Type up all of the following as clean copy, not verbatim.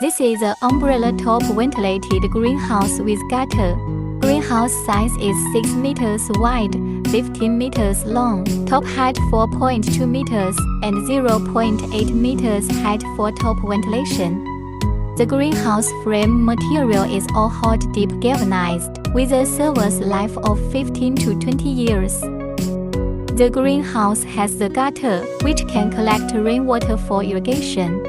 This is an umbrella top ventilated greenhouse with gutter. Greenhouse size is 6 meters wide, 15 meters long, top height 4.2 meters, and 0.8 meters height for top ventilation. The greenhouse frame material is all hot dip galvanized, with a service life of 15 to 20 years. The greenhouse has the gutter, which can collect rainwater for irrigation.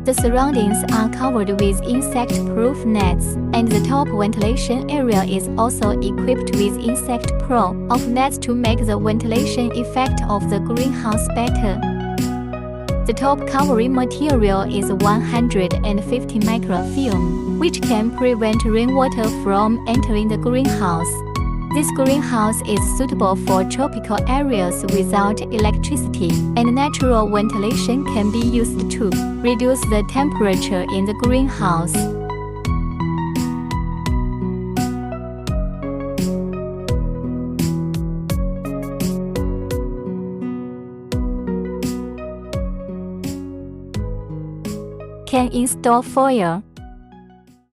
The surroundings are covered with insect-proof nets, and the top ventilation area is also equipped with insect-proof nets to make the ventilation effect of the greenhouse better. The top covering material is 150 microfilm, which can prevent rainwater from entering the greenhouse. This greenhouse is suitable for tropical areas without electricity, and natural ventilation can be used to reduce the temperature in the greenhouse. Can install foil.